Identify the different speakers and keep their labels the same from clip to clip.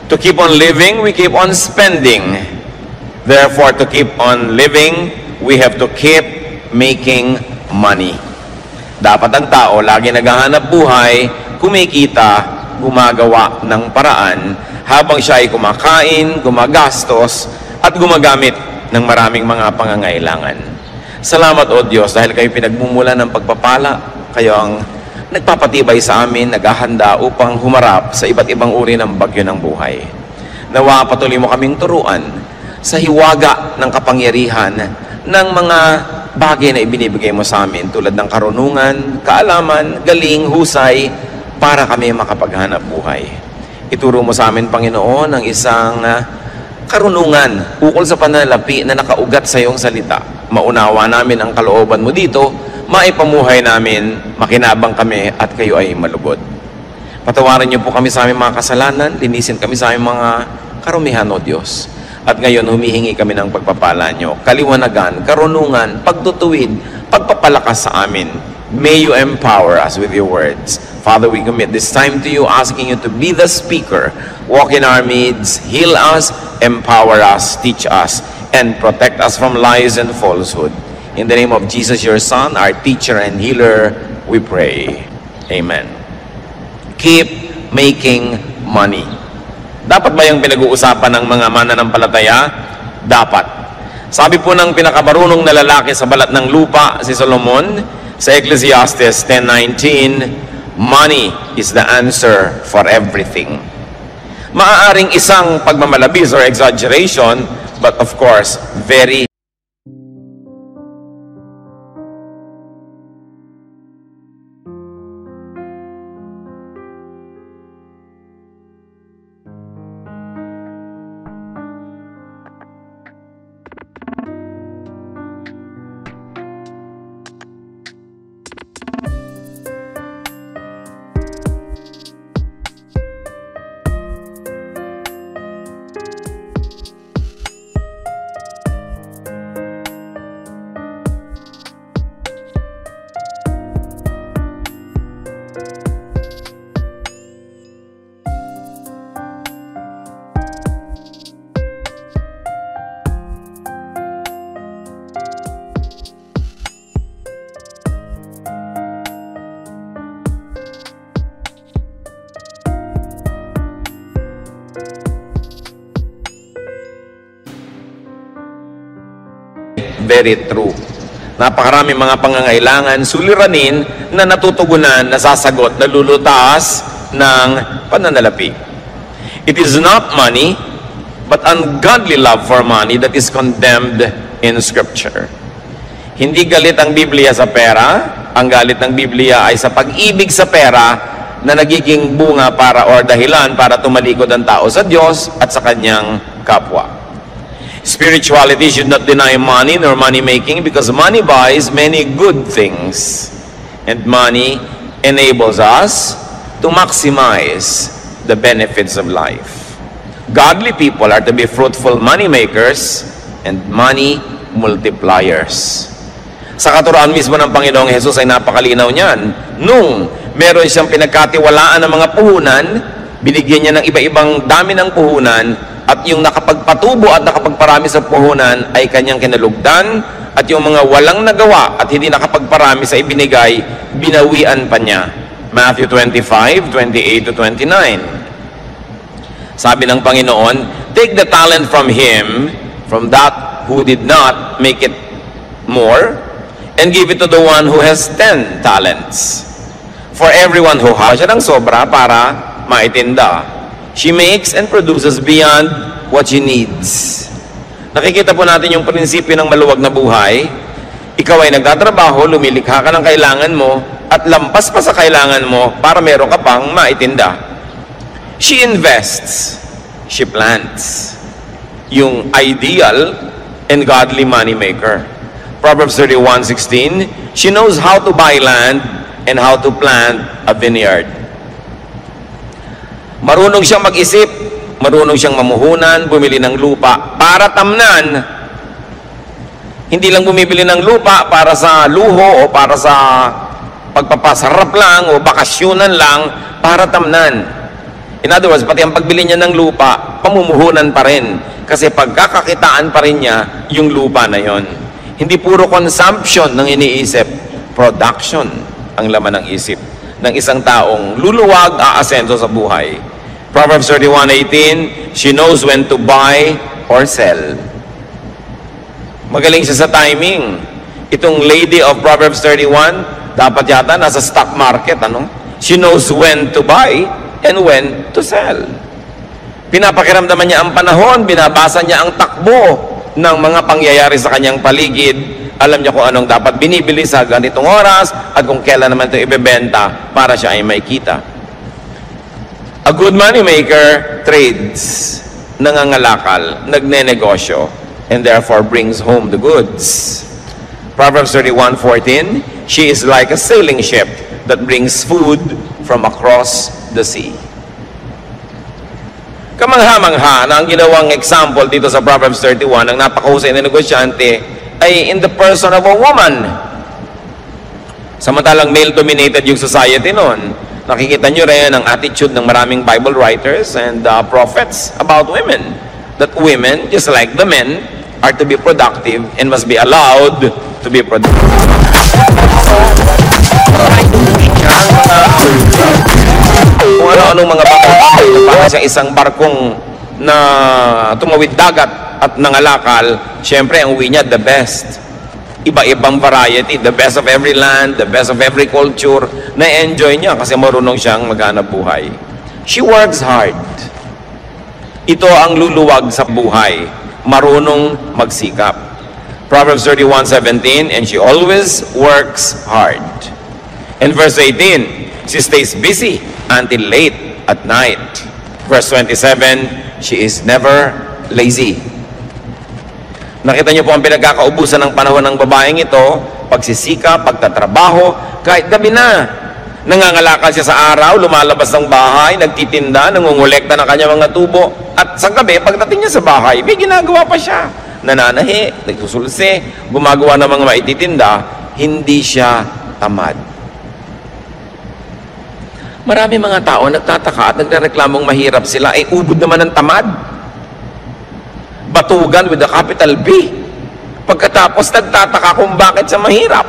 Speaker 1: To keep on living, we keep on spending. Therefore, to keep on living, we have to keep making money. Dapat ang tao lagi naghahanap buhay, kumikita, gumagawa ng paraan habang siya ay kumakain, gumagastos, at gumagamit ng maraming mga pangangailangan. Salamat o Diyos dahil kayo pinagmumula ng pagpapala, kayo ang nagpapatibay sa amin, naghahanda upang humarap sa iba't ibang uri ng bagyo ng buhay. Nawa patuloy mo kaming turuan sa hiwaga ng kapangyarihan ng mga bagay na ibinibigay mo sa amin tulad ng karunungan, kaalaman, galing, husay para kami makapaghanap buhay. Ituro mo sa amin, Panginoon, ang isang karunungan ukol sa pananalapi na nakaugat sa iyong salita. Maunawa namin ang kalooban mo dito, maipamuhay namin, makinabang kami at kayo ay malugod. Patawarin niyo po kami sa aming mga kasalanan, linisin kami sa aming mga karumihan, O Diyos. At ngayon humihingi kami ng pagpapala niyo, kaliwanagan, karunungan, pagtutuwid, pagpapalakas sa amin. May you empower us with your words. Father, we commit this time to you, asking you to be the speaker. Walk in our midst, heal us, empower us, teach us, and protect us from lies and falsehood. In the name of Jesus, your Son, our teacher and healer, we pray. Amen. Keep making money. Dapat ba yung pinag-uusapan ng mga mananampalataya? Dapat. Sabi po ng pinakamarunong na lalaki sa balat ng lupa, si Solomon, sa Ecclesiastes 10:19, money is the answer for everything. Maaaring isang pagmamalabis or exaggeration, but of course, very true. Napakarami mga pangangailangan, suliranin na natutugunan, nasasagot, nalulutas ng pananalapi. It is not money, but ungodly love for money that is condemned in Scripture. Hindi galit ang Biblia sa pera, ang galit ng Biblia ay sa pag-ibig sa pera na nagiging bunga para or dahilan para tumalikod ang tao sa Diyos at sa kanyang kapwa. Spirituality should not deny money nor money making because money buys many good things and money enables us to maximize the benefits of life. Godly people are to be fruitful money makers and money multipliers. Sa katuroan mismo ng Panginoong Hesus ay napakalinaw niyan. Nung meron siyang pinagkatiwalaan ng mga puhunan, binigyan niya ng iba-ibang dami ng puhunan, at yung nakapagpatubo at nakapagparami sa puhunan ay kanyang kinalugdan, at yung mga walang nagawa at hindi nakapagparami sa ibinigay, binawian pa niya. Matthew 25:28-29. Sabi ng Panginoon, take the talent from him, from that who did not make it more, and give it to the one who has 10 talents. For everyone who has, siya ng sobra para maitinda. She makes and produces beyond what she needs. Nakikita po natin yung prinsipyo ng maluwag na buhay. Ikaw ay nagtatrabaho, lumilikha ka ng kailangan mo, at lampas pa sa kailangan mo para meron ka pang maitinda. She invests. She plants. Yung ideal and godly money maker. Proverbs 31:16, she knows how to buy land and how to plant a vineyard. Marunong siyang mag-isip, marunong siyang mamuhunan, bumili ng lupa para tamnan. Hindi lang bumibili ng lupa para sa luho o para sa pagpapasarap lang o bakasyonan lang, para tamnan. In other words, pati ang pagbili niya ng lupa, pamumuhunan pa rin. Kasi pagkakakitaan pa rin niya yung lupa na yon. Hindi puro consumption ng iniisip, production ang laman ng isip ng isang taong luluwag, aasenso sa buhay. Proverbs 31:18, she knows when to buy or sell. Magaling siya sa timing. Itong lady of Proverbs 31, dapat yata nasa stock market, ano? She knows when to buy and when to sell. Pinapakiramdaman niya ang panahon, binabasa niya ang takbo ng mga pangyayari sa kanyang paligid. Alam niya kung anong dapat binibili sa ganitong oras at kung kailan naman ito ibebenta para siya ay may kita. A good money maker trades, nangangalakal, nagnenegosyo, and therefore brings home the goods. Proverbs 31:14, she is like a sailing ship that brings food from across the sea. Kamangha-mangha na ang ginawang example dito sa Proverbs 31 ng napakahusay na negosyante ay in the person of a woman. Samantalang male-dominated yung society noon. Nakikita nyo rin ang attitude ng maraming Bible writers and prophets about women. That women, just like the men, are to be productive and must be allowed to be productive. Kung ano-anong mga bagay na para sa isang barkong na tumawid dagat at nangalakal, syempre ang uwi niya the best. Iba-ibang variety, the best of every land, the best of every culture, na-enjoy niya kasi marunong siyang maghanap buhay. She works hard. Ito ang luluwag sa buhay, marunong magsikap. Proverbs 31:17, and she always works hard. And verse 18, she stays busy until late at night. Verse 27, she is never lazy. Nakita niyo po ang pinagkakaubusan ng panahon ng babaeng ito, pagsisikap, pagtatrabaho, kahit gabi na. Nangangalakal siya sa araw, lumalabas ng bahay, nagtitinda, nangungulekta ng kanyang mga tubo. At sa gabi, pagdating niya sa bahay, may ginagawa pa siya. Nananahi, nagsusulse, gumagawa ng mga maititinda, hindi siya tamad. Marami mga tao nagtataka at nagrereklamong mahirap sila, ay ubod naman ng tamad. Batugan with a capital B. Pagkatapos nagtataka kung bakit siya mahirap.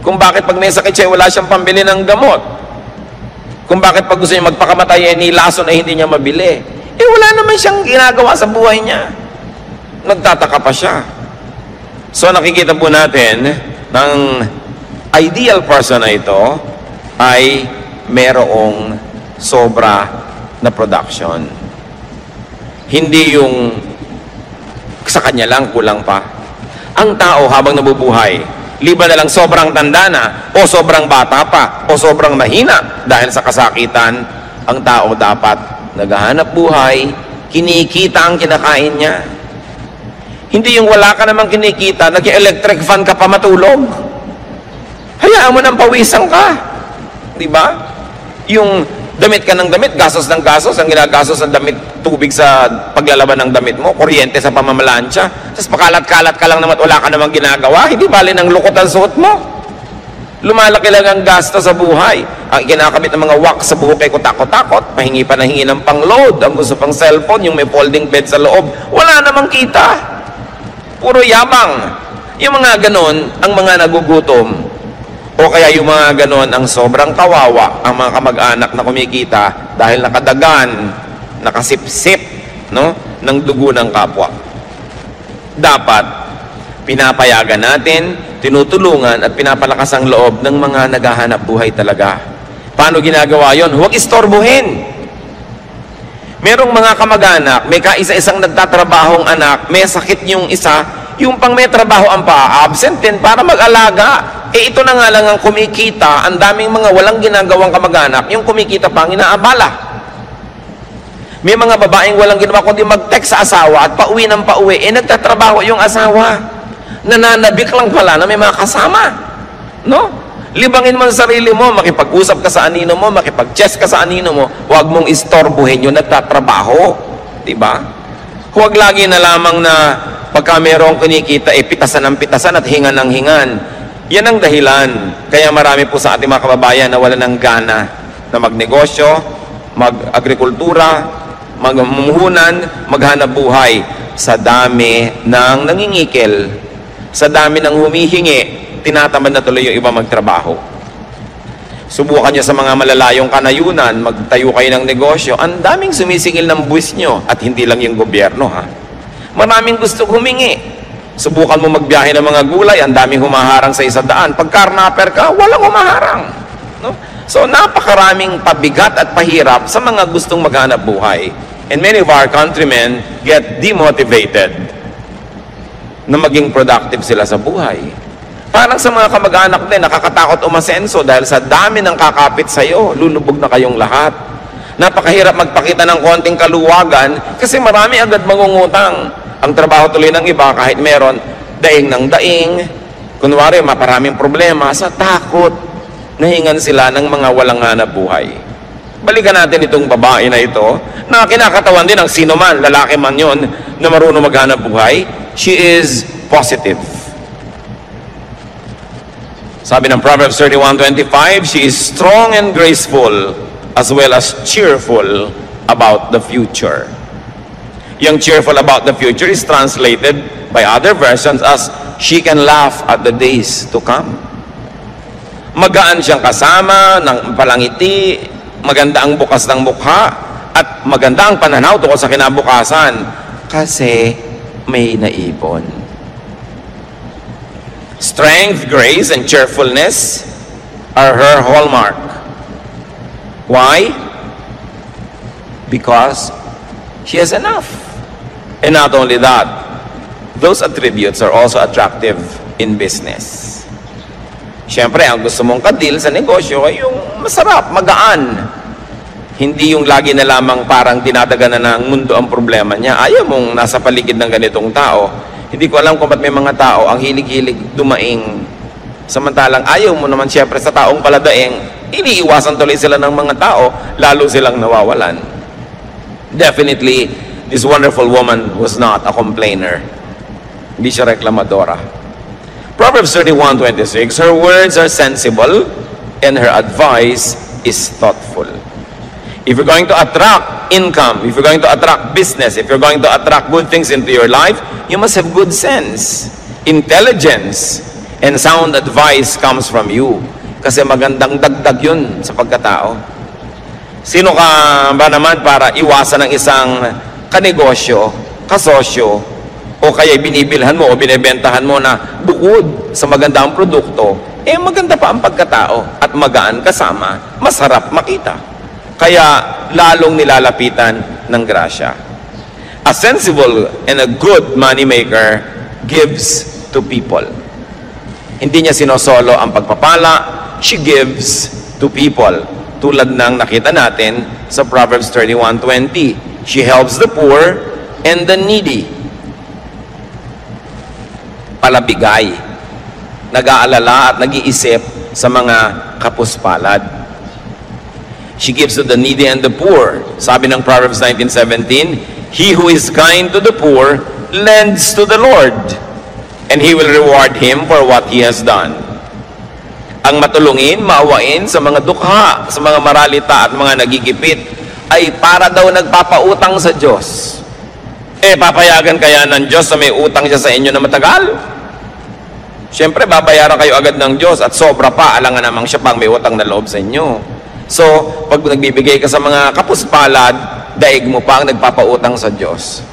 Speaker 1: Kung bakit pag may sakit siya, wala siyang pambili ng gamot. Kung bakit pag gusto niya magpakamatay, nilason ay hindi niya mabili. Eh wala naman siyang ginagawa sa buhay niya. Nagtataka pa siya. So nakikita po natin ng ideal person na ito ay merong sobra na production. Hindi yung sa kanya lang, kulang pa. Ang tao habang nabubuhay, liban na lang sobrang tanda na, o sobrang bata pa, o sobrang mahina dahil sa kasakitan, ang tao dapat naghahanap buhay, kinikita ang kinakain niya. Hindi yung wala ka namang kinikita, nag-electric fan ka pa matulog. Hayaan mo nang pawisan ka. Diba? Yung damit ka ng damit, gasos ng gasos, ang ginagasos ng damit, tubig sa paglalaban ng damit mo, kuryente sa pamamalansya, tapos pakalat-kalat ka lang naman, wala ka namang ginagawa, hindi bali ng lukot ang suot mo. Lumalaki lang ang gasto sa buhay. Ang kinakabit ng mga wax sa buhok ay kutakot-takot, pahingi pa na hingi ng pang-load, ang gusto pang cellphone, yung may folding bed sa loob, wala namang kita. Puro yabang. Yung mga ganon, ang mga nagugutom, o kaya yung mga ganon ang sobrang kawawa ang mga kamag-anak na kumikita dahil nakadagan, nakasipsip, no, ng dugo ng kapwa. Dapat pinapayagan natin, tinutulungan at pinapalakas ang loob ng mga naghahanap buhay talaga. Paano ginagawa yon? Huwag istorbohin. Merong mga kamag-anak, may kaisa-isang nagtatrabahong anak, may sakit yung isa, yung pang may trabaho ang pa-absent din para mag-alaga. Eh ito na nga lang ang kumikita, ang daming mga walang ginagawang kamag-anak, yung kumikita pang inaabala. May mga babaeng walang ginawa kundi mag-text sa asawa at pauwi ng pauwi, eh nagtatrabaho yung asawa. Nananabik lang pala na may mga kasama. No? Libangin mo ang sarili mo, makipag-usap ka sa anino mo, makipag-chess ka sa anino mo, huwag mong istorbohin yung nagtatrabaho. Diba? Huwag lagi na lamang na pagka mayroong kinikita, eh pitasan ng pitasan at hingan ng hingan. Yan ang dahilan. Kaya marami po sa ating mga kababayan na wala ng gana na magnegosyo, mag-agrikultura, magmumuhunan, maghanap buhay. Sa dami ng nangingikil, sa dami ng humihingi, tinatamad na tuloy yung iba magtrabaho. Subukan nyo sa mga malalayong kanayunan, magtayo kayo ng negosyo, ang daming sumisingil ng buwis nyo, at hindi lang yung gobyerno, ha. Maraming gusto humingi. Subukan mo magbiyahe ng mga gulay, ang daming humaharang sa 100. Pag karnaper ka, walang humaharang. No? So, napakaraming pabigat at pahirap sa mga gustong maghanap buhay. And many of our countrymen get demotivated na maging productive sila sa buhay. Parang sa mga kamag-anak din, nakakatakot umasenso dahil sa dami ng kakapit sa'yo, lulubog na kayong lahat. Napakahirap magpakita ng konting kaluwagan kasi marami agad mangungutang. Ang trabaho tuloy ng iba, kahit meron, daing ng daing. Kunwari, maparaming problema sa takot. Nahingan sila ng mga walang hanap buhay. Balikan natin itong babae na ito, na kinakatawan din ng sino man, lalaki man yon, na marunong maghanap buhay. She is positive. Sabi ng Proverbs 31:25, she is strong and graceful, as well as cheerful about the future. Yung cheerful about the future is translated by other versions as she can laugh at the days to come. Magaan siyang kasama, ng palangiti, maganda ang bukas ng mukha, at maganda ang pananaw tungkol sa kinabukasan kasi may naipon. Strength, grace, and cheerfulness are her hallmark. Why? Because she has enough. And not only that, those attributes are also attractive in business. Siyempre, ang gusto mong kadil sa negosyo ay yung masarap, magaan. Hindi yung lagi na lamang parang dinadagan na ng mundo ang problema niya. Ayaw mong nasa paligid ng ganitong tao. Hindi ko alam kung ba't may mga tao ang hilig-hilig dumaing. Samantalang ayaw mo naman siyempre sa taong paladaing, iniiwasan tuloy sila ng mga tao, lalo silang nawawalan. Definitely, this wonderful woman was not a complainer. Hindi siya reklamadora. Proverbs 31:26, her words are sensible and her advice is thoughtful. If you're going to attract income, if you're going to attract business, if you're going to attract good things into your life, you must have good sense, intelligence, and sound advice comes from you. Kasi magandang dagdag yun sa pagkatao. Sino ka ba naman para iwasan ng isang kanegosyo, kasosyo, o kaya binibilhan mo o binibentahan mo na bukod sa magandang produkto, maganda pa ang pagkatao at magaan kasama, masarap makita. Kaya lalong nilalapitan ng grasya. A sensible and a good money maker gives to people. Hindi niya sinosolo ang pagpapala, she gives to people. Tulad ng nakita natin sa Proverbs 31:20. She helps the poor and the needy. Palabigay, nag-aalala at nag-iisip sa mga kapuspalad. She gives to the needy and the poor. Sabi ng Proverbs 19:17, he who is kind to the poor lends to the Lord, and He will reward him for what he has done. Ang matulungin, maawain sa mga dukha, sa mga maralita at mga nagigipit, ay para daw nagpapautang sa Diyos. Papayagan kaya ng Diyos na may utang siya sa inyo na matagal? Siyempre, babayaran kayo agad ng Diyos at sobra pa, alangan namang siya pang may utang na loob sa inyo. So, pag nagbibigay ka sa mga kapuspalad, daig mo pa ang nagpapautang sa Diyos.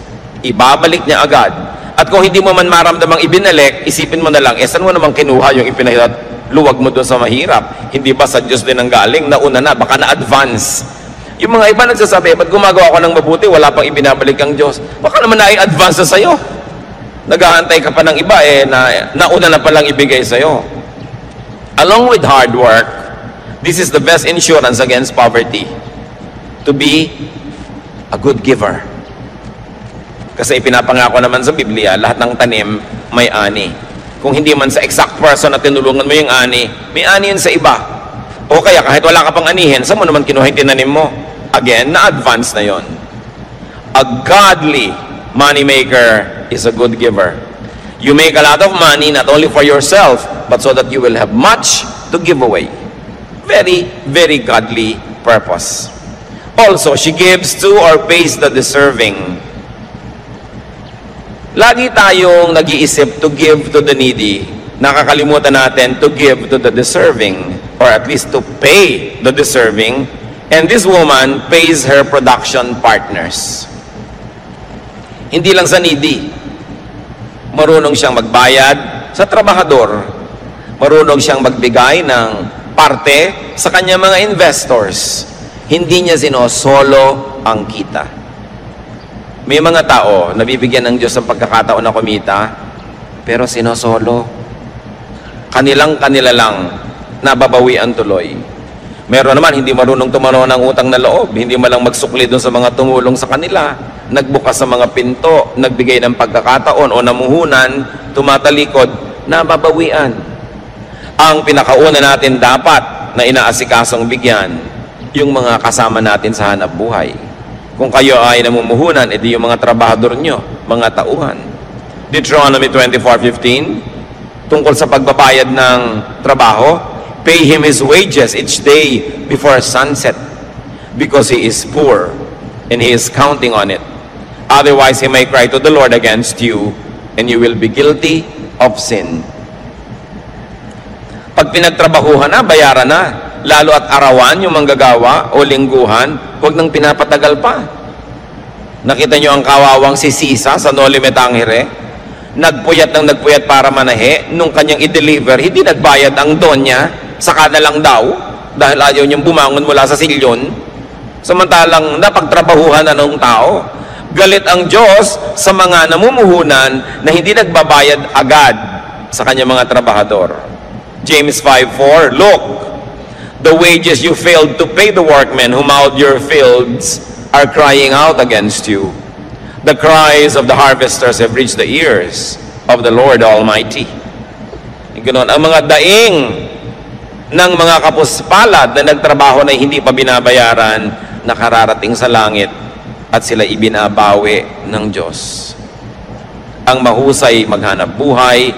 Speaker 1: Ibabalik niya agad. At kung hindi mo man maramdamang ibinalik, isipin mo na lang, saan mo namang kinuha yung ipinahirat? Luwag mo doon sa mahirap. Hindi ba sa Diyos din ang galing? Nauna na, baka na-advance. Yung mga iba nagsasabi, ba't gumagawa ko ng mabuti, wala pang ibinabalik ang Diyos? Baka naman na-advance na sa'yo. Naghahantay ka pa ng iba, nauna na palang ibigay sa'yo. Along with hard work, this is the best insurance against poverty. To be a good giver. Kasi ipinapangako naman sa Biblia, lahat ng tanim may ani. Kung hindi man sa exact person na tinulungan mo yung ani, may ani yun sa iba. O kaya kahit wala ka pang anihin, saan mo naman kinuha yung tinanim mo? Again, na-advance na yon. A godly moneymaker is a good giver. You make a lot of money not only for yourself, but so that you will have much to give away. Very, very godly purpose. Also, she gives to or pays the deserving. Lagi tayong nag-iisip to give to the needy. Nakakalimutan natin to give to the deserving, or at least to pay the deserving. And this woman pays her production partners. Hindi lang sa needy. Marunong siyang magbayad sa trabahador. Marunong siyang magbigay ng parte sa kanyang mga investors. Hindi niya sinosolo ang kita. May mga tao na bibigyan ng Diyos ng pagkakataon na kumita, pero sinosolo. Kanila lang nababawian tuloy. Meron naman hindi marunong tumanaw ng utang na loob, hindi malang magsukli doon sa mga tumulong sa kanila, nagbukas sa mga pinto, nagbigay ng pagkakataon o namuhunan, tumatalikod, nababawian. Ang pinakauna natin dapat na inaasikasong bigyan, yung mga kasama natin sa hanap buhay. Kung kayo ay namumuhunan, edi yung mga trabahador nyo, mga tauhan. Deuteronomy 24:15, tungkol sa pagbabayad ng trabaho, pay him his wages each day before sunset, because he is poor, and he is counting on it. Otherwise, he may cry to the Lord against you, and you will be guilty of sin. Pag pinagtrabahuhan na, bayaran na. Lalo at arawan, yung manggagawa o lingguhan, huwag nang pinapatagal pa. Nakita nyo ang kawawang si Sisa sa Noli Me Tangere? Nagpuyat para manahe, nung kanyang i-deliver, hindi nagbayad ang donya, saka na lang daw, dahil ayaw niyang bumangon mula sa silyon. Samantalang napagtrabahuhan na ng tao. Galit ang Diyos sa mga namumuhunan na hindi nagbabayad agad sa kanyang mga trabahador. James 5:4, look, the wages you failed to pay the workmen who mowed your fields are crying out against you. The cries of the harvesters have reached the ears of the Lord Almighty. Ganoon, ang mga daing ng mga kapuspalad na nagtrabaho na hindi pa binabayaran, nakararating sa langit at sila ibinabawi ng Diyos. Ang mahusay maghanap buhay,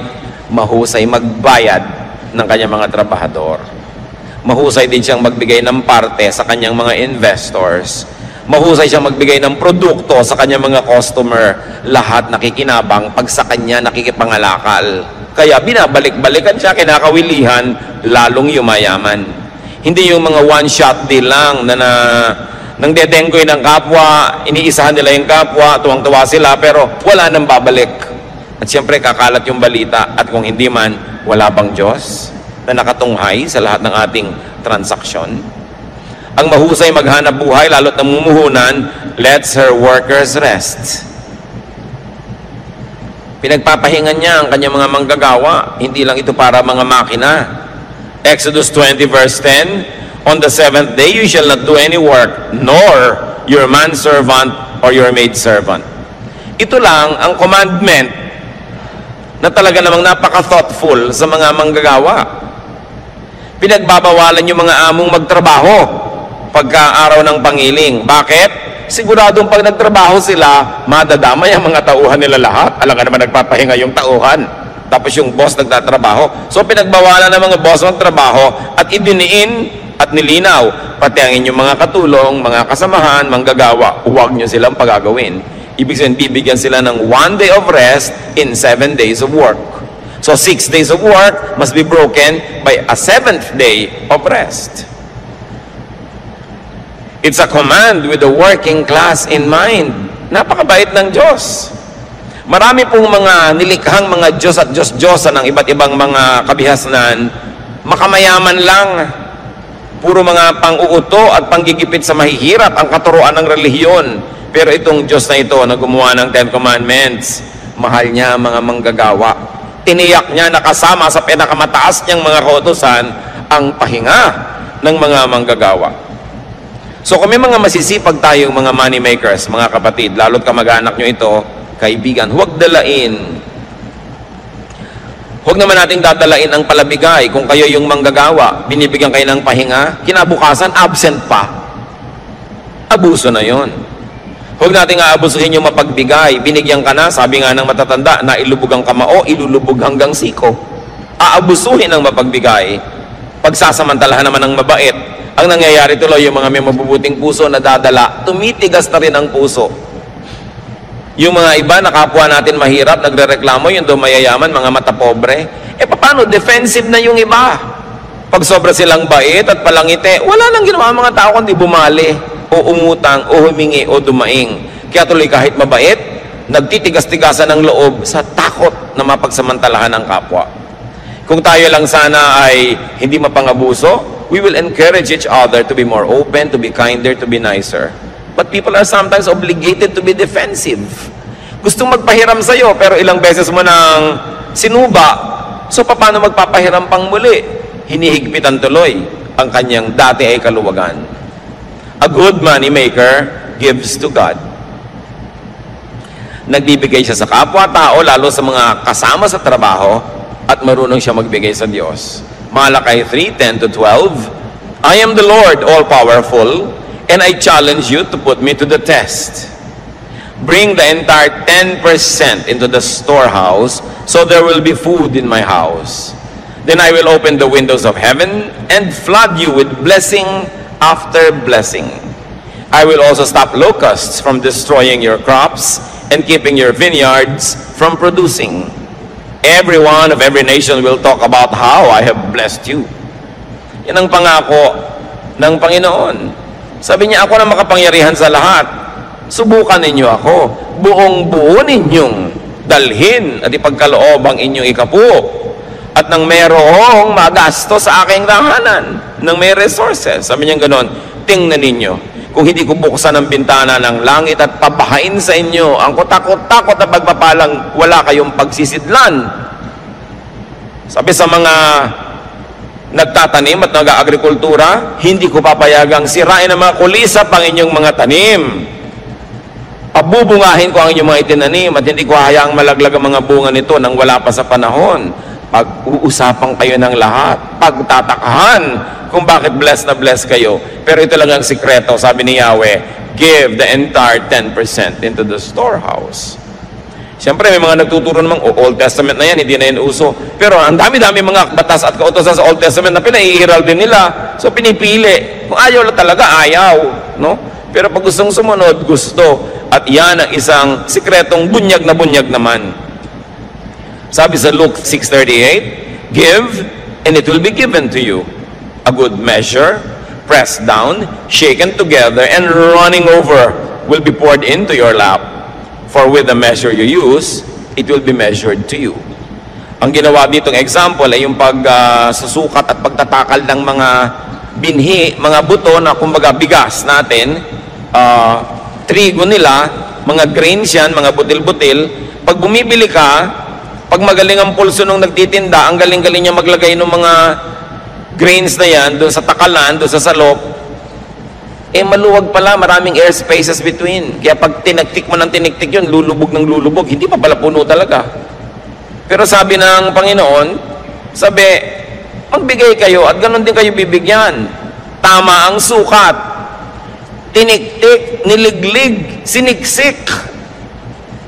Speaker 1: mahusay magbayad ng kanyang mga trabahador. Mahusay din siyang magbigay ng parte sa kanyang mga investors. Mahusay siyang magbigay ng produkto sa kanyang mga customer. Lahat nakikinabang pag sa kanya nakikipangalakal. Kaya binabalik-balikan siya, kinakawilihan, lalong yumayaman. Hindi yung mga one-shot deal lang na nang dedenggoy ng kapwa, iniisahan nila yung kapwa, tuwang-tuwa sila, pero wala nang babalik. At siyempre kakalat yung balita, at kung hindi man, wala bang Diyos na nakatunghay sa lahat ng ating transaksyon? Ang mahusay maghanap buhay, lalo't namumuhunan, lets her workers rest. Pinagpapahingan niya ang kanyang mga manggagawa, hindi lang ito para mga makina. Exodus 20 verse 10, on the seventh day you shall not do any work, nor your manservant or your maidservant. Ito lang ang commandment na talaga namang napaka-thoughtful sa mga manggagawa. Pinagbabawalan yung mga among magtrabaho pagka araw ng pangiling. Bakit? Siguradong pag nagtrabaho sila, madadamay ang mga tauhan nila lahat. Alam ka naman nagpapahinga yung tauhan. Tapos yung boss nagtatrabaho. So pinagbawalan ng mga boss magtrabaho at idiniin at nilinaw, pati ang inyong mga katulong, mga kasamahan, manggagawa, huwag nyo silang pagagawin. Ibig sabihin, bibigyan sila ng 1 day of rest in 7 days of work. So 6 days of work must be broken by a 7th day of rest. It's a command with the working class in mind. Napakabait ng Diyos. Marami pong mga nilikhang mga Diyos at Diyos-Diyosan ng iba't ibang mga kabihasnan, makamayaman lang. Puro mga pang-uuto at panggigipit sa mahihirap ang katuruan ng relihiyon. Pero itong Diyos na ito na gumawa ng 10 Commandments, mahal niya ang mga manggagawa. Tiniyak niya na kasama sa pinakamataas niyang mga kautusan ang pahinga ng mga manggagawa. So kung may mga masisipag tayong mga money makers, mga kapatid, lalo't kamag-anak nyo ito, kaibigan, huwag dalain. Huwag naman nating dadalain ang palabigay. Kung kayo yung manggagawa, binibigyan kayo ng pahinga, kinabukasan, absent pa. Abuso na yon. Huwag nating aabusuhin yung mapagbigay. Binigyan ka na, sabi nga ng matatanda, na ilubog ang kamao, ilulubog hanggang siko. Aabusuhin ang mapagbigay. Pagsasamantalahan naman ng mabait, ang nangyayari tuloy, yung mga may mabubuting puso na dadala, tumitigas na rin ang puso. Yung mga iba na kapwa natin mahirap, nagrereklamo, yung daw mayayaman, mga mata pobre. Paano? Defensive na yung iba. Pag sobra silang bait at palangiti, wala nang ginawa ang mga tao kundi bumali, o umutang, o humingi, o dumaing. Kaya tuloy kahit mabait, nagtitigas-tigasan ng loob sa takot na mapagsamantalahan ng kapwa. Kung tayo lang sana ay hindi mapangabuso, we will encourage each other to be more open, to be kinder, to be nicer. But people are sometimes obligated to be defensive. Gustong magpahiram sa'yo, pero ilang beses mo nang sinuba. So, paano magpapahiram pang muli? Hinihigpitan tuloy ang kanyang dati ay kaluwagan. A good money maker gives to God. Nagbibigay siya sa kapwa-tao, lalo sa mga kasama sa trabaho, at marunong siya magbigay sa Diyos. Malakay 3:10-12, I am the Lord, all-powerful, and I challenge you to put me to the test. Bring the entire 10% into the storehouse, so there will be food in my house. Then I will open the windows of heaven and flood you with blessing after blessing. I will also stop locusts from destroying your crops and keeping your vineyards from producing. Everyone of every nation will talk about how I have blessed you. Yan ang pangako ng Panginoon. Sabi niya, ako na makapangyarihan sa lahat. Subukan ninyo ako. Buong-buo ninyong dalhin at ipagkaloob ang inyong ikapu. At nang mayroong magasto sa aking tahanan, nang may resources. Sabi niya gano'n, tingnan ninyo. Kung hindi ko buksan ang bintana ng langit at pabahain sa inyo, ang kutakot-takot na pagpapalang wala kayong pagsisidlan. Sabi sa mga nagtatanim at nag-aagrikultura, hindi ko papayagang sirain ang mga kulisap ang inyong mga tanim. Pabubungahin ko ang inyong mga itinanim at hindi ko hayaang malaglag ang mga bunga nito nang wala pa sa panahon. Pag-uusapan kayo ng lahat, pagtatakahan kung bakit blessed na blessed kayo. Pero ito lang ang sikreto, sabi ni Yahweh, give the entire 10% into the storehouse. Siyempre, may mga nagtuturo namang Old Testament na yan, hindi na yan uso. Pero ang dami-dami mga batas at kautosan sa Old Testament na pinaihiral din nila. So, pinipili. Kung ayaw lang talaga, ayaw. No? Pero pag gustong sumunod, gusto. At yan ang isang sikretong bunyag na bunyag naman. Sabi sa Luke 6:38, give, and it will be given to you. A good measure, pressed down, shaken together, and running over will be poured into your lap. For with the measure you use, it will be measured to you. Ang ginawa ditong example ay yung pagsusukat at pagtatakal ng mga binhi, mga buto na kumbaga bigas natin, trigo nila, mga grains yan, mga butil-butil. Pag bumibili ka, pag magaling ang pulso nung nagtitinda, ang galing-galing niya maglagay ng mga grains na yan, doon sa takalan, doon sa salop, maluwag pala, maraming air spaces between. Kaya pag tinagtik mo ng tiniktik yun, lulubog ng lulubog, hindi pa pala puno talaga. Pero sabi ng Panginoon, sabi, magbigay kayo at ganun din kayo bibigyan. Tama ang sukat. Tiniktik, niliglig, siniksik.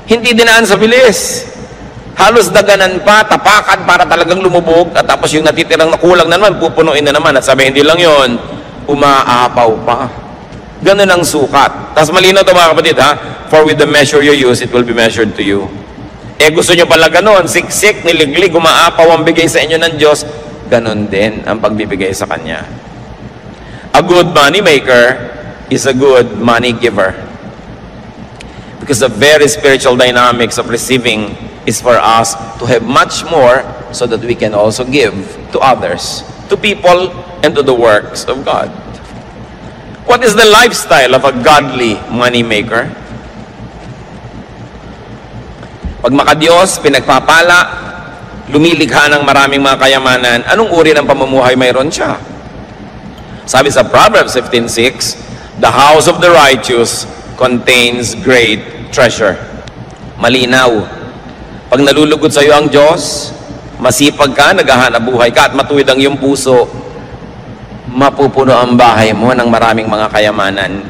Speaker 1: Hindi dinaan sa bilis. Halos daganan pa, tapakan para talagang lumubog, at tapos yung natitirang nakulang na naman, pupunuin na naman. At sabi, hindi lang yon, umaapaw pa. Ganun ang sukat. Tapos malinaw ito mga kapatid, ha? For with the measure you use, it will be measured to you. Gusto nyo pala ganun, siksik, niliglig, umaapaw ang bigay sa inyo ng Diyos, ganun din ang pagbibigay sa Kanya. A good money maker is a good money giver. Because the very spiritual dynamics of receiving is for us to have much more so that we can also give to others, to people, and to the works of God. What is the lifestyle of a godly money maker? Pag makadiyos, pinagpapala, lumilikha ng maraming mga kayamanan, anong uri ng pamumuhay mayroon siya? Sabi sa Proverbs 15:6, the house of the righteous contains great treasure. Malinaw. Pag nalulugod sa iyo ang Diyos, masipag ka, naghahanap buhay ka, at matuwid ang iyong puso, mapupuno ang bahay mo ng maraming mga kayamanan.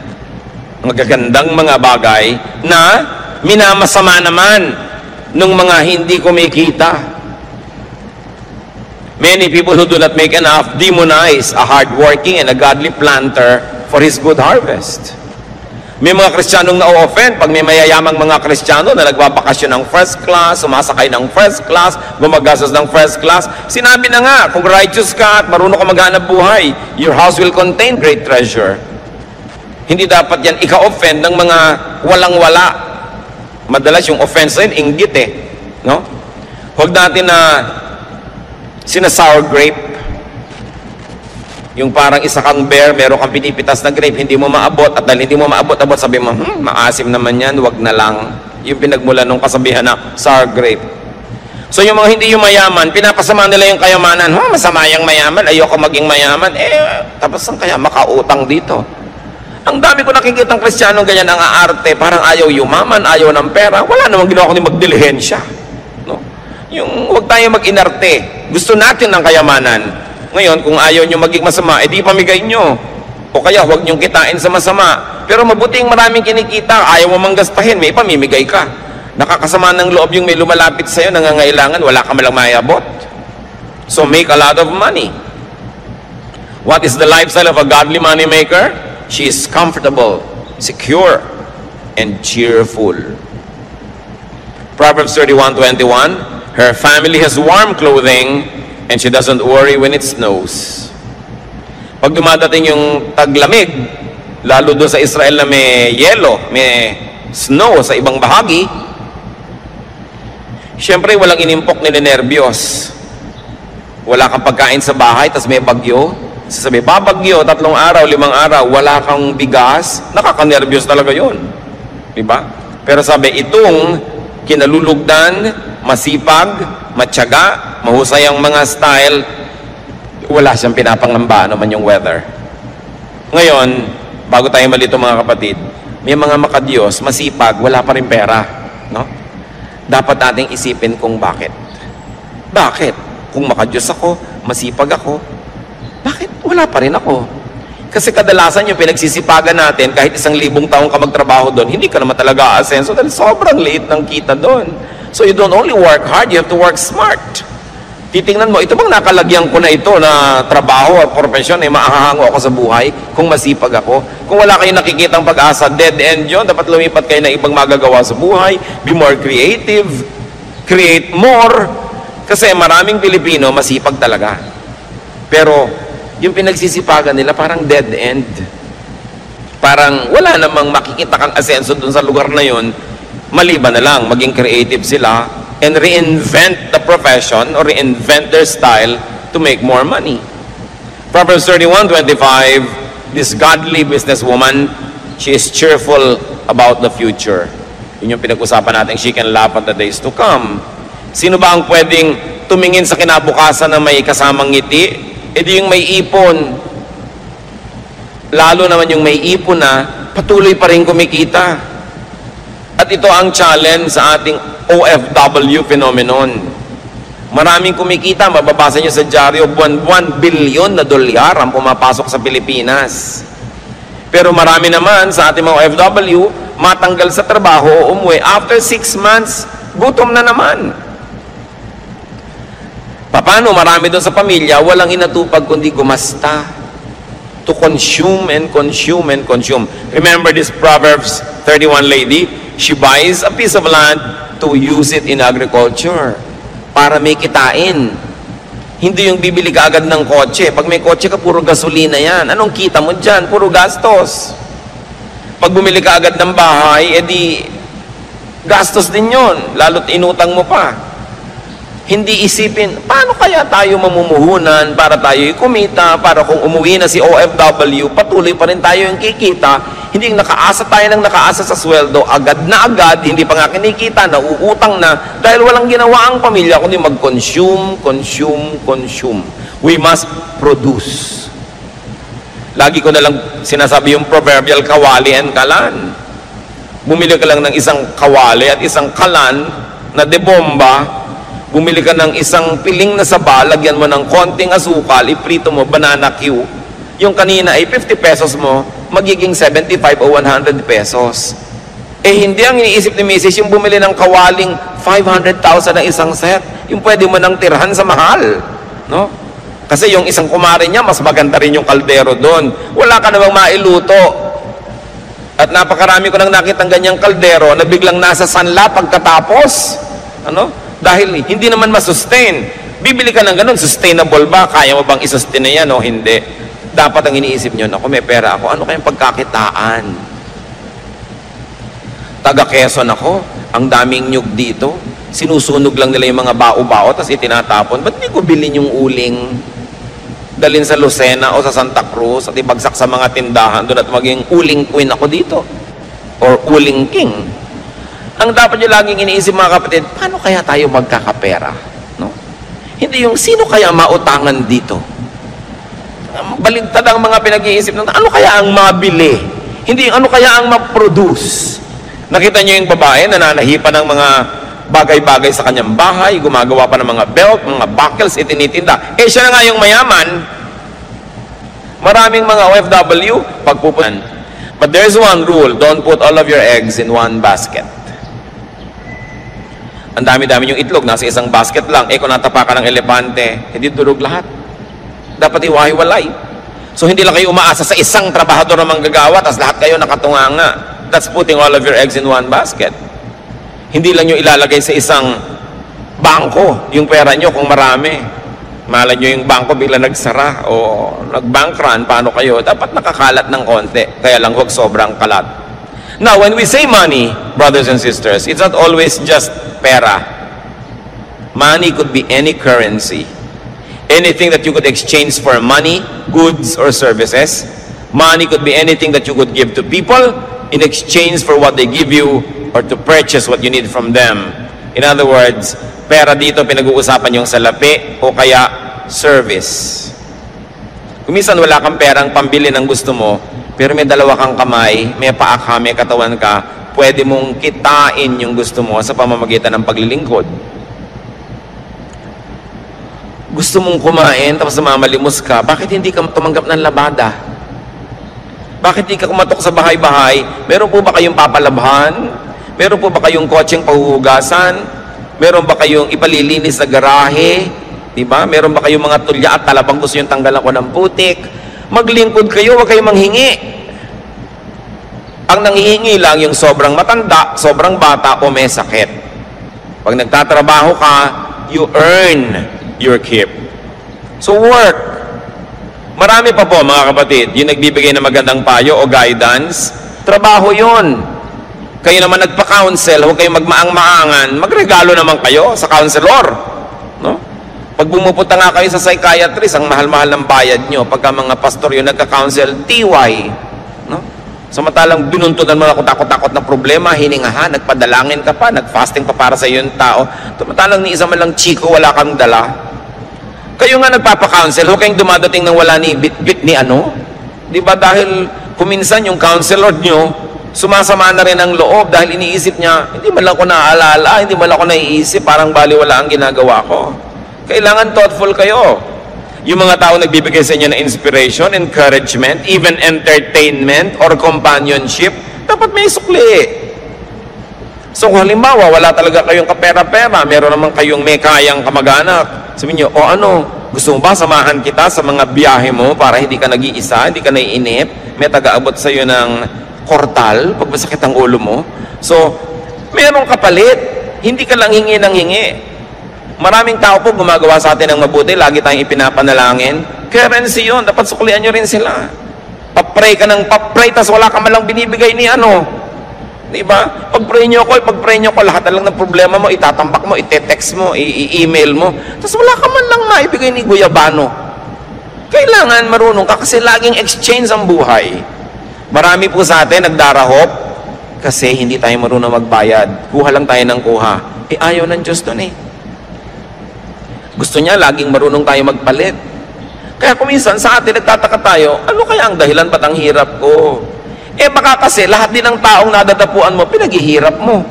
Speaker 1: Magagandang mga bagay na minamasama naman ng mga hindi kumikita. Many people who do not make enough demonize a hardworking and a godly planter for his good harvest. May mga Kristiyanong na-offend pag may mayayamang mga Kristiyano na nagbabakasyon ng first class, sumasakay ng first class, gumagastos ng first class. Sinabi na nga, kung righteous ka at marunong ka maghanap buhay, your house will contain great treasure. Hindi dapat yan ika-offend ng mga walang-wala. Madalas yung offense na yun, inggit eh. No? Huwag natin na sour grape. Yung parang isa kang bear, meron kang pinipitas na grape, hindi mo maabot, at dahil hindi mo maabot-abot, sabi mo, maasim naman yan, wag na lang. Yung pinagmula nung kasabihan na sour grape. So yung mga hindi yung mayaman, pinapasama nila yung kayamanan. Masama yung mayaman, ayoko maging mayaman. Tapos saan kaya makautang dito? Ang dami ko nakikita ng Kristiyanong ganyan ang aarte, parang ayaw yumaman, ayaw ng pera. Wala namang ginawa kundi magdilihensya. No? Yung huwag tayo mag-inarte. Gusto natin ng kayamanan. Ngayon, kung ayaw nyo maging masama, edi pamigay nyo. O kaya, huwag nyong kitain sa masama. Pero mabuting maraming kinikita, ayaw mo manggastahin, may ipamimigay ka. Nakakasama ng loob yung may lumalapit sa'yo, nangangailangan, wala ka malang mayabot. So, make a lot of money. What is the lifestyle of a godly money maker? She is comfortable, secure, and cheerful. Proverbs 31:21, her family has warm clothing, and she doesn't worry when it snows. Pag dumadating yung taglamig, lalo doon sa Israel na may yelo, may snow sa ibang bahagi, siyempre walang inimpok nila nervyos. Wala kang pagkain sa bahay, tas may bagyo. Sasabi, babagyo, 3 araw, 5 araw, wala kang bigas, nakakanervyos talaga yun. Diba? Pero sabi, itong kinalulugdan, masipag, matyaga, mahusay ang mga style, wala siyang pinapangamba naman yung weather. Ngayon, bago tayo malito mga kapatid, may mga makadiyos, masipag, wala pa rin pera. No? Dapat nating isipin kung bakit. Bakit? Kung makadiyos ako, masipag ako, bakit wala pa rin ako? Kasi kadalasan yung pinagsisipagan natin, kahit 1,000 taong ka magtrabaho doon, hindi ka naman talaga aasenso dahil sobrang liit ng kita doon. So you don't only work hard, you have to work smart. Titingnan mo, ito bang nakalagyan ko na ito na trabaho at profesyon, maahahango ako sa buhay kung masipag ako? Kung wala kayong nakikitang pag-asa, dead end yun, dapat lumipat kayo na ibang magagawa sa buhay, be more creative, create more, kasi maraming Pilipino masipag talaga. Pero yung pinagsisipagan nila parang dead end. Parang wala namang makikita kang asenso dun sa lugar na yun, maliban na lang maging creative sila and reinvent the profession or reinvent their style to make more money. Proverbs 31:25, this godly businesswoman, she is cheerful about the future. Yun yung pinag-usapan natin, she can laugh at the days to come. Sino ba ang pwedeng tumingin sa kinabukasan na may kasamang ngiti? E di yung may ipon, lalo naman yung may ipon na patuloy pa rin kumikita. At ito ang challenge sa ating OFW phenomenon. Maraming kumikita, mababasa nyo sa dyaryo, buwan-buwan, bilyon na dolyar ang pumapasok sa Pilipinas. Pero marami naman sa ating mga OFW, matanggal sa trabaho, umuwi, after 6 months, gutom na naman. Paano marami doon sa pamilya, walang inatupag kundi gumasta. To consume and consume and consume. Remember this Proverbs 31 lady? She buys a piece of land to use it in agriculture. Para may kitain. Hindi yung bibili ka agad ng kotse. Pag may kotse ka, puro gasolina yan. Anong kita mo dyan? Puro gastos. Pag bumili ka agad ng bahay, edi gastos din yun. Lalo't inutang mo pa. Hindi isipin, paano kaya tayo mamumuhunan para tayo kumita, para kung umuwi na si OFW, patuloy pa rin tayo yung kikita, hindi nakaasa tayo ng nakaasa sa sweldo, agad na agad, hindi pa nga kinikita, nauutang na, dahil walang ginawa ang pamilya, kundi mag-consume, consume, consume. We must produce. Lagi ko na lang sinasabi yung proverbial kawali and kalan. Bumili ka lang ng isang kawali at isang kalan na debomba, bumili ka ng isang piling na saba, lagyan mo ng konting asukal, iprito mo, banana Q. Yung kanina ay 50 pesos mo, magiging 75 o 100 pesos. Eh hindi ang iniisip ni Mrs. yung bumili ng kawaling 500,000 na isang set. Yung pwede mo nang tirhan sa mahal. No? Kasi yung isang kumare niya, mas maganda rin yung kaldero doon. Wala ka namang mailuto. At napakarami ko nang nakitang ganyang kaldero na biglang nasa sanla pagkatapos. Ano? Dahil hindi naman masustain. Bibili ka ng ganun, sustainable ba? Kaya mo bang isustain na yan o hindi? Dapat ang iniisip nyo, ako may pera ako, ano kayang pagkakitaan? Taga Quezon ako, ang daming nyug dito. Sinusunog lang nila yung mga bao-bao, tapos itinatapon. Ba't di ko bilhin yung uling? Dalhin sa Lucena o sa Santa Cruz at ibagsak sa mga tindahan doon at maging uling queen ako dito. Or uling king. Ang dapat nyo laging iniisip mga kapatid, paano kaya tayo magkakapera? No? Hindi yung sino kaya mautangan dito? Baligtad ang mga pinag-iisip ng ano kaya ang mabili? Hindi ano kaya ang ma-produce? Nakita nyo yung babae nananahipan ng mga bagay-bagay sa kanyang bahay, gumagawa pa ng mga belt, mga buckles, itinitinda. Eh, siya na nga yung mayaman. Maraming mga OFW, pagpupunan. But there's one rule, don't put all of your eggs in one basket. Ang dami-dami yung itlog, nasa isang basket lang. Eh, kung natapakan ng elepante, hindi durog lahat. Dapat iwahiwalay. So, hindi lang kayo umaasa sa isang trabahador na manggagawa, tapos lahat kayo nakatunganga. That's putting all of your eggs in one basket. Hindi lang nyo ilalagay sa isang bangko yung pera nyo kung marami. Malay nyo yung bangko bigla nagsara o nag-bank run, paano kayo? Dapat nakakalat ng konti, kaya lang huwag sobrang kalat. Now, when we say money, brothers and sisters, it's not always just pera. Money could be any currency. Anything that you could exchange for money, goods, or services. Money could be anything that you could give to people in exchange for what they give you or to purchase what you need from them. In other words, pera dito pinag-uusapan yung salapi o kaya service. Kung minsan wala kang perang pambili ng gusto mo, pero may dalawa kang kamay, may paa ka, may katawan ka, pwede mong kitain yung gusto mo sa pamamagitan ng paglilingkod. Gusto mong kumain, tapos mamalimos ka, bakit hindi ka tumanggap ng labada? Bakit hindi ka kumatok sa bahay-bahay? Meron po ba kayong papalabhan? Meron po ba kayong kotseng pahuhugasan? Meron ba kayong ipalilinis sa garahe? Diba? Meron ba kayong mga tulya at talabang gusto yung tanggalan ko ng putik? Maglingkod kayo, huwag kayong manghingi. Ang nanghihingi lang yung sobrang matanda, sobrang bata o may sakit. Pag nagtatrabaho ka, you earn your keep. So work. Marami pa po mga kapatid, yung nagbibigay ng magandang payo o guidance, trabaho yun. Kayo naman nagpa-counsel, huwag kayong magmaang-maangan, magregalo naman kayo sa counselor. No? Pag bumupunta nga kayo sa psychiatrist, ang mahal-mahal ng bayad nyo. Pagka mga pastor yung nagka-counsel, TY. No? Samantalang binuntutan mo na takot-takot na problema, hiningahan, nagpadalangin ka pa, nag-fasting pa para sa iyo yung tao. Samantalang ni isa man lang chiko, wala kang dala. Kayo nga nagpapa-counsel, huwag kayong dumadating ng wala ni bit-bit ni ano. Di ba dahil kuminsan yung counselor nyo, sumasama na rin ang loob dahil iniisip niya, hindi man lang ako naaalala, hindi man lang ako naiisip, parang baliwala ang ginagawa ko. Kailangan thoughtful kayo. Yung mga tao nagbibigay sa inyo ng inspiration, encouragement, even entertainment or companionship, dapat may sukli. So kung halimbawa, wala talaga kayong kapera-pera, meron naman kayong may kayang kamag-anak, sabihin nyo, o ano, gusto mo ba samahan kita sa mga biyahe mo para hindi ka nag-iisa, hindi ka naiinip, may taga-abot sa iyo ng kortal, pag masakit ang ulo mo. So, merong kapalit, hindi ka lang hingi ng hingi. Maraming tao po gumagawa sa atin ng mabuti, lagi tayong ipinapanalangin. Currency yun, dapat suklian nyo rin sila. Papray ka ng papray, tas wala ka malang binibigay ni ano. Diba? Pag-pray nyo ako, lahat na lang ng problema mo, itatampak mo, ite-text mo, i-email mo. Tapos wala ka man lang maibigay ni Guyabano. Kailangan marunong ka kasi laging exchange ang buhay. Marami po sa atin nagdarahop kasi hindi tayo marunong magbayad. Kuha lang tayo ng kuha. Eh ayaw ng Diyos doon eh. Gusto niya laging marunong tayo magpalit. Kaya kuminsan sa atin nagtataka tayo, ano kaya ang dahilan ba't ang hirap ko? Eh baka kasi lahat din ng taong nadadapuan mo, pinaghihirap mo.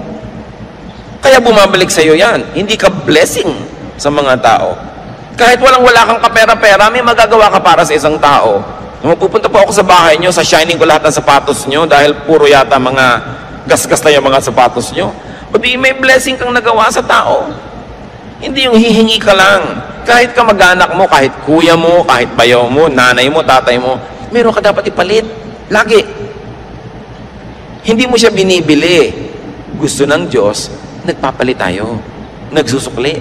Speaker 1: Kaya bumabalik sa iyo yan. Hindi ka blessing sa mga tao. Kahit wala kang kapera-pera, may magagawa ka para sa isang tao. Pupunta po ako sa bahay nyo, sa shining ko lahat ng sapatos nyo dahil puro yata mga gasgas na yung mga sapatos nyo. Pati may blessing kang nagawa sa tao. Hindi yung hihingi ka lang. Kahit kamag-anak mo, kahit kuya mo, kahit bayaw mo, nanay mo, tatay mo, meron ka dapat ipalit. Lagi. Hindi mo siya binibili. Gusto ng Diyos, nagpapalit tayo. Nagsusukli.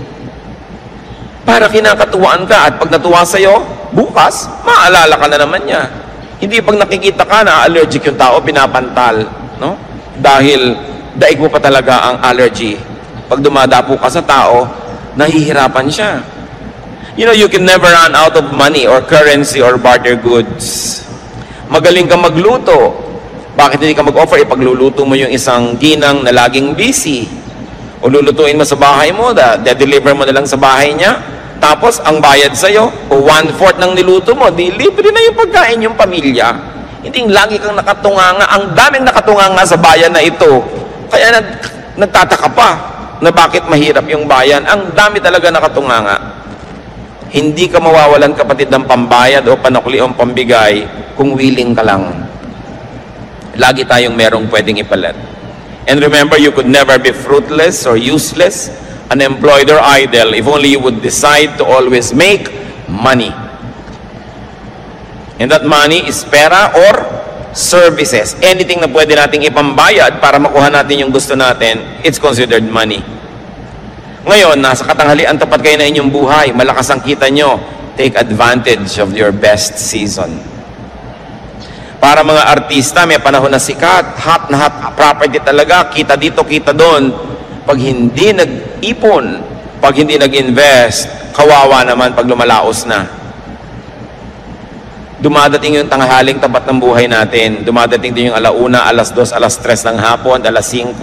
Speaker 1: Para kinakatuwaan ka at pag natuwa sa'yo, bukas, maalala ka na naman niya. Hindi pag nakikita ka na allergic yung tao, pinapantal. No? Dahil daig mo pa talaga ang allergy. Pag dumadapo ka sa tao, nahihirapan siya. You know, you can never run out of money or currency or barter goods. Magaling ka magluto. Bakit hindi ka mag-offer? Ipagluluto mo yung isang ginang na laging busy. O lulutuin mo sa bahay mo, de-deliver mo na lang sa bahay niya. Tapos, ang bayad sa'yo, o 1/4 ng niluto mo, di libre na yung pagkain yung pamilya. Hindi lagi kang nakatunganga. Ang daming nakatunganga sa bayan na ito. Kaya nagtataka pa na bakit mahirap yung bayan. Ang dami talaga nakatunganga. Hindi ka mawawalan, kapatid, ng pambayad o panukli o pambigay kung willing ka lang. Lagi tayong merong pwedeng ipalit. And remember, you could never be fruitless or useless, unemployed or idle if only you would decide to always make money. And that money is pera or services. Anything na pwede nating ipambayad para makuha natin yung gusto natin, it's considered money. Ngayon, nasa katanghalian, tapat kayo na inyong buhay, malakas ang kita nyo, take advantage of your best season. Para mga artista, may panahon na sikat, hot na hot property talaga, kita dito, kita doon. Pag hindi nag-ipon, pag hindi nag-invest, kawawa naman pag lumalaos na. Dumadating yung tanghaling tapat ng buhay natin. Dumadating din yung alauna, alas 2, alas 3 ng hapon, alas 5,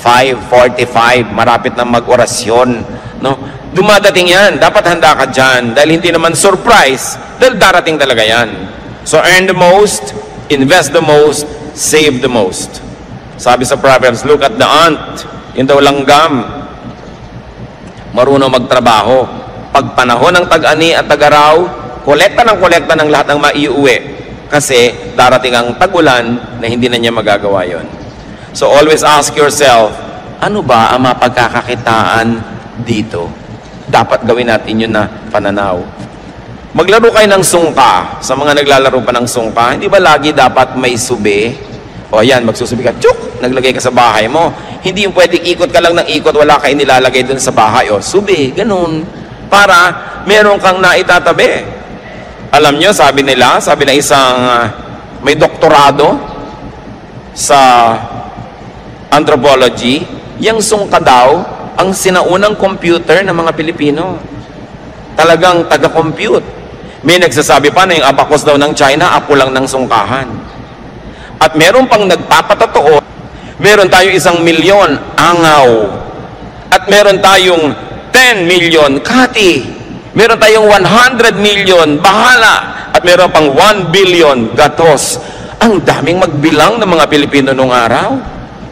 Speaker 1: 5:45, marapit na mag-orasyon. No? Dumadating yan. Dapat handa ka dyan. Dahil hindi naman surprise. Dahil darating talaga yan. So earn the most, invest the most, save the most. Sabi sa Proverbs, look at the ant. Yung daw langgam. Marunong magtrabaho. Pag panahon ng tag-ani at tag-araw, kolekta ng lahat ng maiuwi. Kasi darating ang tag-ulan na hindi na niya magagawa yon. So always ask yourself, ano ba ang mapagkakakitaan dito? Dapat gawin natin yun na pananaw. Maglaro kayo ng sungka. Sa mga naglalaro pa ng sungka, hindi ba lagi dapat may subi? O yan, magsusubi ka, tsuk, naglagay ka sa bahay mo. Hindi yung pwedeng ikot ka lang ng ikot, wala kayo nilalagay dun sa bahay. O subi, ganun. Para meron kang naitatabi. Alam nyo, sabi na isang may doktorado sa anthropology, yung sungka daw, ang sinaunang computer ng mga Pilipino. Talagang taga-compute. May nagsasabi pa na yung abacus daw ng China, apo lang ng sungkahan. At meron pang nagpapatotoo, meron tayong 1 milyon angaw. At meron tayong 10 million kati. Meron tayong 100 million bahala. At meron pang 1 billion gatos. Ang daming magbilang ng mga Pilipino nung araw.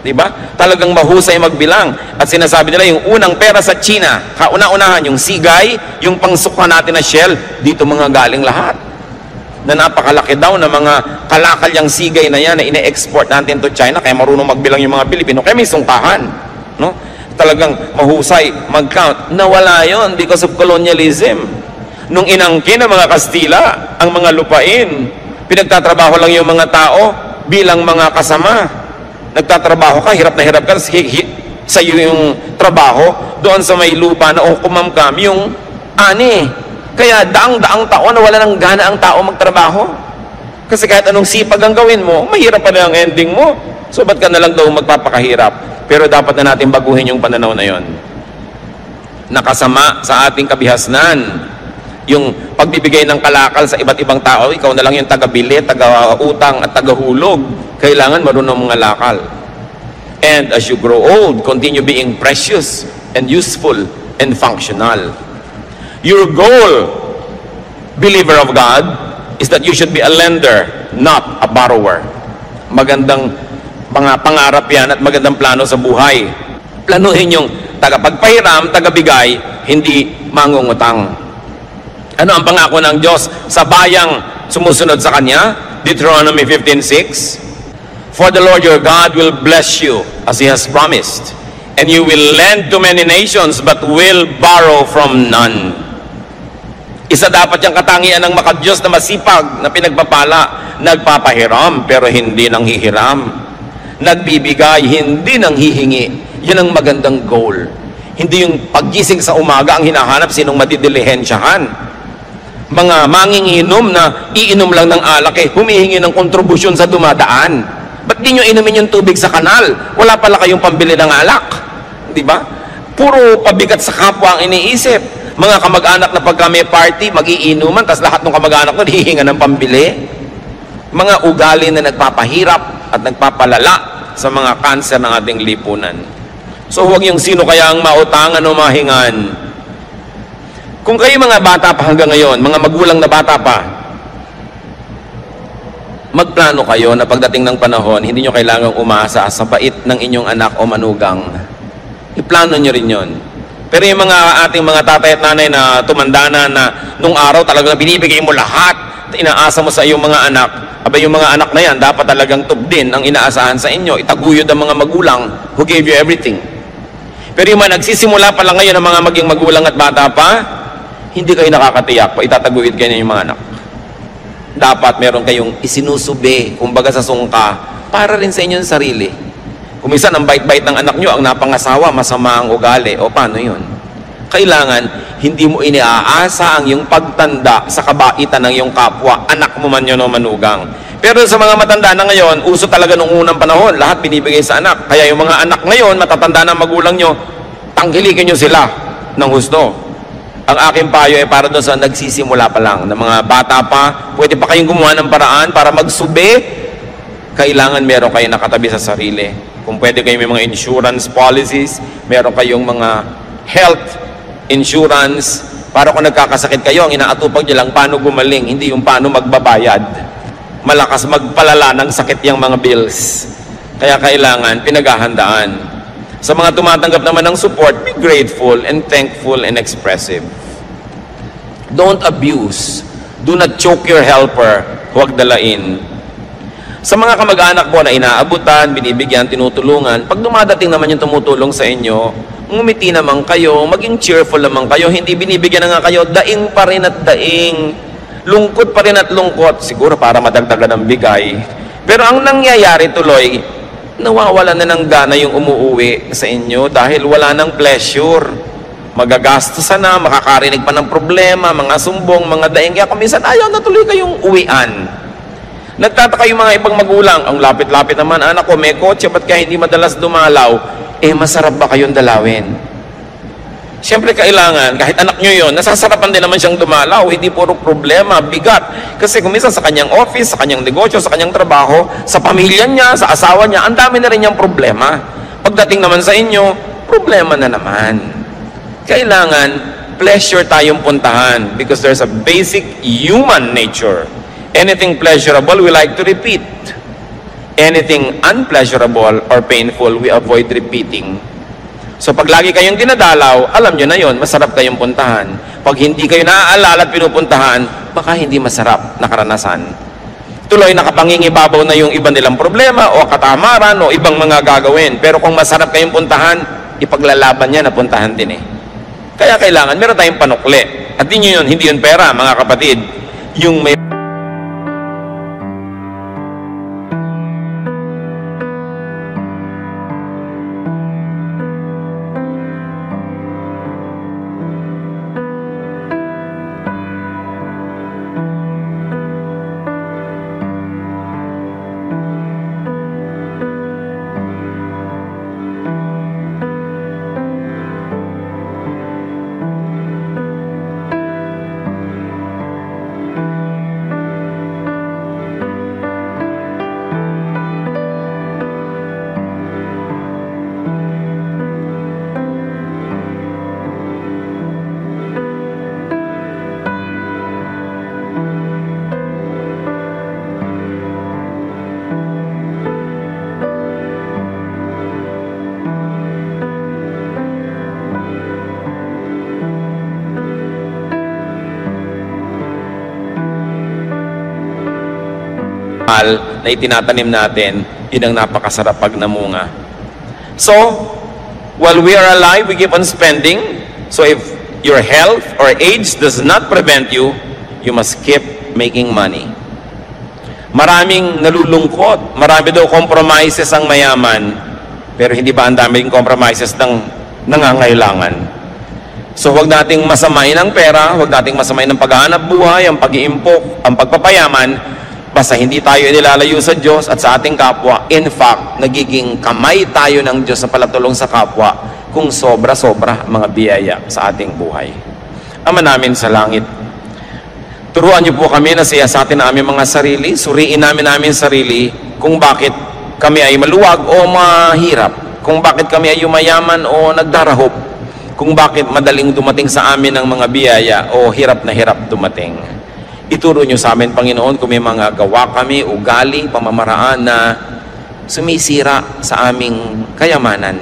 Speaker 1: Diba? Talagang mahusay magbilang. At sinasabi nila yung unang pera sa China, kauna-unahan yung sigay, yung pangsuka natin na shell, dito mga galing lahat. Na napakalaki daw na mga kalakalyang sigay na yan na ine-export natin to China, kaya marunong magbilang yung mga Pilipino, kaya may sungkahan. No? Talagang mahusay mag-count. Nawala yon because of colonialism. Nung inangkin ng mga Kastila ang mga lupain, pinagtatrabaho lang yung mga tao bilang mga kasama. Nagtatrabaho ka, hirap na hirap ka, sa iyo yung trabaho, doon sa may lupa na kumamkam yung ani. Kaya daang-daang taon na wala nang gana ang tao magtrabaho. Kasi kahit anong sipag ang gawin mo, mahirap pa na ang ending mo. So ba't ka na lang daw magpapakahirap? Pero dapat na natin baguhin yung pananaw na yon. Nakasama sa ating kabihasnan yung pagbibigay ng kalakal sa iba't ibang tao. Ikaw na lang yung taga-bili, taga-utang at taga-hulog. Kailangan marunong mga lakal. And as you grow old, continue being precious and useful and functional. Your goal, believer of God, is that you should be a lender, not a borrower. Magandang mga pangarap yan at magandang plano sa buhay. Planuhin yung tagapagpahiram, tagabigay, hindi mangungutang. Ano ang pangako ng Diyos sa bayang sumusunod sa Kanya? Deuteronomy 15:6. For the Lord your God will bless you as He has promised, and you will lend to many nations, but will borrow from none. Isa dapat yung katangian ng makadiyos na masipag, na pinagpapala, nagpapahiram, pero hindi nang hihiram. Nagbibigay, hindi nang hihingi. Yan ang magandang goal. Hindi yung paggising sa umaga ang hinahanap sinong madidilihensyahan. Mga manginginom na iinom lang ng alak humihingi ng kontribusyon sa dumadaan. Ba't di nyo inumin yung tubig sa kanal? Wala pala kayong pambili ng alak. Di ba? Puro pabigat sa kapwa ang iniisip. Mga kamag-anak na pagka may party, mag-iinuman, tas lahat ng kamag-anak na hihinga ng pambili. Mga ugali na nagpapahirap at nagpapalala sa mga kanser ng ating lipunan. So huwag yung sino kaya ang mautangan o mahingan. Kung kayo mga bata pa hanggang ngayon, mga magulang na bata pa, magplano kayo na pagdating ng panahon, hindi nyo kailangang umasa sa bait ng inyong anak o manugang. Iplano nyo rin yon. Pero yung mga ating mga tatay at nanay na tumanda na nung araw talagang binibigay mo lahat, inaasa mo sa iyong mga anak, abay yung mga anak na yan, dapat talagang tubdin ang inaasahan sa inyo, itaguyod ang mga magulang who gave you everything. Pero yung mga nagsisimula pa lang ngayon ang mga maging magulang at bata pa, hindi kayo nakakatiyak pa itataguyod kayo ng mga anak. Dapat meron kayong isinusubi, kumbaga sa sungka, para rin sa inyong sarili. Kung minsan ang bait-bait ng anak nyo, ang napangasawa, masama ang ugali, o paano yun? Kailangan, hindi mo iniaasa ang iyong pagtanda sa kabaitan ng iyong kapwa, anak mo man yun o manugang. Pero sa mga matanda na ngayon, uso talaga nung unang panahon, lahat binibigay sa anak. Kaya yung mga anak ngayon, matatanda na magulang nyo, tangkilikin nyo sila ng husto. Ang aking payo ay para doon sa nagsisimula pa lang, na mga bata pa, pwede pa kayong gumawa ng paraan para magsubi, kailangan meron kayo nakatabi sa sarili. Kung pwede kayo may mga insurance policies, meron kayong mga health insurance, para kung nagkakasakit kayo, ang inaatupag nyo lang paano gumaling, hindi yung paano magbabayad. Malakas magpalala ng sakit yung mga bills. Kaya kailangan pinaghahandaan. Sa mga tumatanggap naman ng support, be grateful and thankful and expressive. Don't abuse. Do not choke your helper. Huwag dalain. Sa mga kamag-anak po na inaabutan, binibigyan, tinutulungan, pag dumadating naman yung tumutulong sa inyo, ngumiti naman kayo, maging cheerful naman kayo, hindi binibigyan na nga kayo, daing pa rin at daing, lungkot pa rin at lungkot, siguro para madagdagan ng bigay. Pero ang nangyayari tuloy, nawawala na ng gana yung umuuwi sa inyo dahil wala ng pleasure. Magagastusan na, makakarinig pa ng problema, mga sumbong, mga daing, kaya kuminsan ayaw na tuloy kayong uwian. Nagtataka yung mga ibang magulang, ang lapit-lapit naman, anak ko, may kotse, ba't kaya hindi madalas dumalaw? Masarap ba kayong dalawin? Siyempre kailangan, kahit anak nyo yun, nasasarapan din naman siyang dumalaw, hindi puro problema, bigat. Kasi kung minsan sa kanyang office, sa kanyang negosyo, sa kanyang trabaho, sa pamilya niya, sa asawa niya, ang dami na rin niyang problema. Pagdating naman sa inyo, problema na naman. Kailangan, pleasure tayong puntahan because there's a basic human nature. Anything pleasurable, we like to repeat. Anything unpleasurable or painful, we avoid repeating. So pag lagi kayong dinadalaw, alam nyo na yon, masarap kayong puntahan. Pag hindi kayo naaalala at pinupuntahan, baka hindi masarap na karanasan. Tuloy nakapangingibabaw na yung iba nilang problema o katamaran o ibang mga gagawin. Pero kung masarap kayong puntahan, ipaglalaban niya na puntahan din Kaya kailangan, meron tayong panukli. At hindi yun pera, mga kapatid. Yung may na itinatanim natin, yun ang napakasarap pag namunga. So, While we are alive, we keep on spending. So if your health or age does not prevent you, you must keep making money. Maraming nalulungkot, marami daw compromises ang mayaman, pero hindi ba ang daming compromises ng nangangailangan? So huwag nating masamain ang pera, huwag nating masamain ang paghahanap buhay, ang pag-iimpok, ang pagpapayaman, basta hindi tayo nilalayo sa Diyos at sa ating kapwa. In fact, nagiging kamay tayo ng Diyos sa palatulong sa kapwa kung sobra-sobra mga biyaya sa ating buhay. Ama namin sa langit, turuan niyo po kami na siyasatin na aming mga sarili, suriin namin sarili kung bakit kami ay maluwag o mahirap, kung bakit kami ay yumayaman o nagdarahop, kung bakit madaling dumating sa amin ang mga biyaya o hirap na hirap dumating. Ituro niyo sa amin, Panginoon, kung may mga gawa kami, ugali, pamamaraan na sumisira sa aming kayamanan,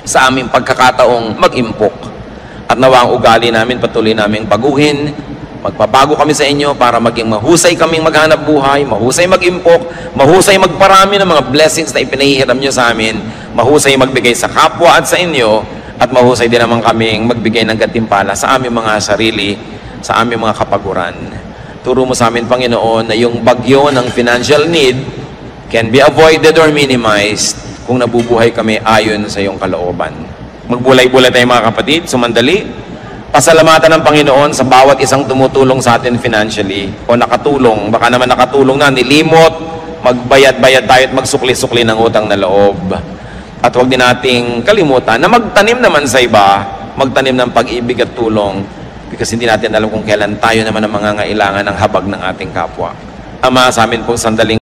Speaker 1: sa aming pagkakataong mag-impok. At nawa ang ugali namin patuloy naming baguhin, magpabago kami sa inyo para maging mahusay kaming maghanap buhay, mahusay mag-impok, mahusay magparami ng mga blessings na ipinahihiram nyo sa amin, mahusay magbigay sa kapwa at sa inyo, at mahusay din naman kaming magbigay ng gantimpala sa aming mga sarili, sa aming mga kapaguran. Turo mo sa amin, Panginoon, na yung bagyo ng financial need can be avoided or minimized kung nabubuhay kami ayon sa iyong kalooban. Magbulay-bulay tayo mga kapatid, sumandali. Pasalamatan ng Panginoon sa bawat isang tumutulong sa atin financially o nakatulong, baka naman nakatulong na, nilimot, magbayad-bayad tayo at magsukli-sukli ng utang na loob. At huwag din nating kalimutan na magtanim naman sa iba, magtanim ng pag-ibig at tulong, because hindi natin alam kung kailan tayo naman ang mangangailangan ng habag ng ating kapwa. Ama, sa amin pong sandaling